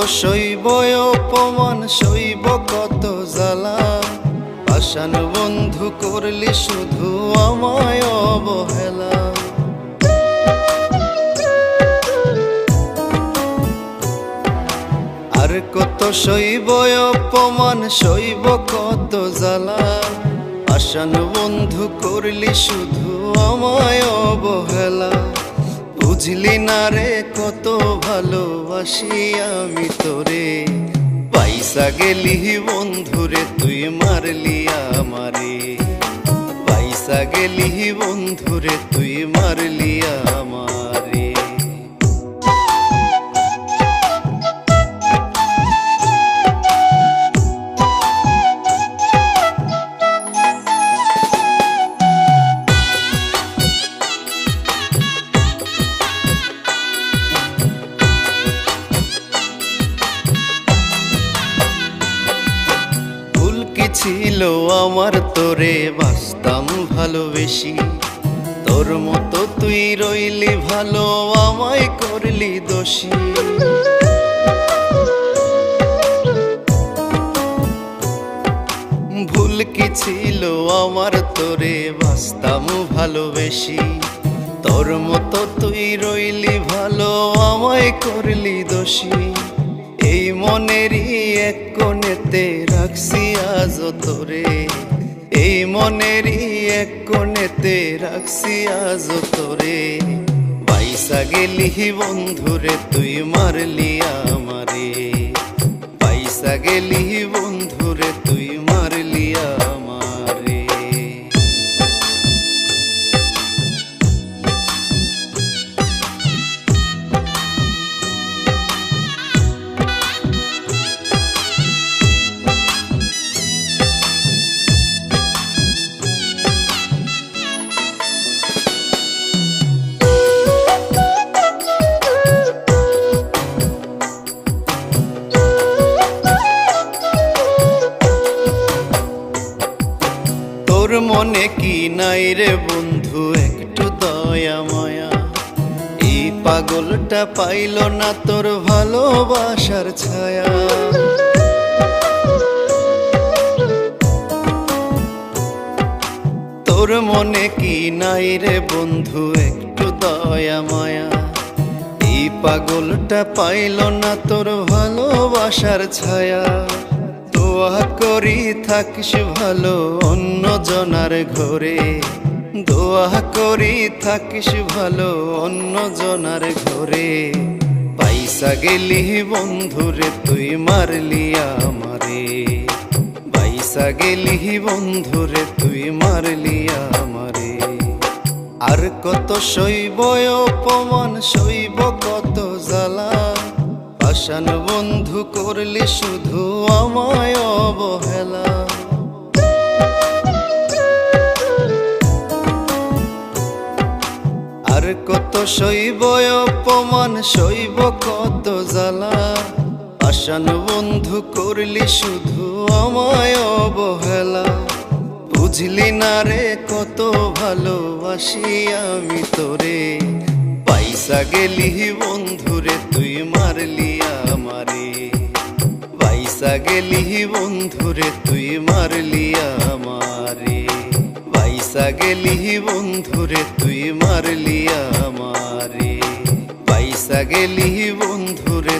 সইব অপমান, সইব কত জ্বালা। পাষাণ বন্ধু করলি শুধু আমায় অবহেলা। আর কত সইব অপমান, সইব কত জ্বালা। পাষাণ বন্ধু করলি শুধু আমায় অবহেলা। বুঝলি না রে কত ভালোবাসি আমি তোরে, পয়সা গেলি বন্ধুরে তুই মারলি আমারে। পয়সা গেলি বন্ধুরে তুই মারলি আমারে। ছিল আমার তোরে বাসতাম ভালোবেসি, তোর মতো তুই রইলি ভালো আমায় করলি দোষী। ভুল কি ছিল আমার তোরে বাসতাম ভালোবেসি, তোর মতো তুই রইলি ভালো আমায় করলি দোষী। এই মনেরই এক কোণেতে রাখছি আজ তোরে, এই মনেরই এক কোণেতে রাখছি আজ তোরে। পয়সা গেলি বন্ধুরে তুই মারলি আমারে। পয়সা গেলি বন্ধুরে তুই মারলি আমারে। তোর মনে কি নাই রে বন্ধু একটু দয়া মায়া? এই পাগলটা পাইল না তোর ভালোবাসার ছায়া। তোর মনে কি নাই রে বন্ধু একটু দয়া মায়া? এই পাগলটা পাইল না তোর ভালোবাসার ছায়া। দোয়া করি থাকিস ভালো অন্য জনার ঘরে, দোয়া করি থাকিস ভালো অন্য জনার ঘরে। পয়সা গেলি বন্ধুরে তুই মারলি আমারে। পয়সা গেলি বন্ধুরে তুই মারলি আমারে। আর কত সইব অপমান, সইব কত জ্বালা। পাষাণ বন্ধু করলি শুধু আমায় অবহেলা। আর কত সইব অপমান, সইব কত জ্বালা। পাষাণ বন্ধু করলি শুধু আমায় অবহেলা। বুঝলি না রে কত ভালোবাসি আমি তোরে। পয়সা গেলি বন্ধুরে তুই মারলি আমারে। পয়সা গেলি বন্ধুরে তুই মারলি আমারে। পয়সা গেলি বন্ধুরে তুই মারলি আমারে। পয়সা গেলি বন্ধুরে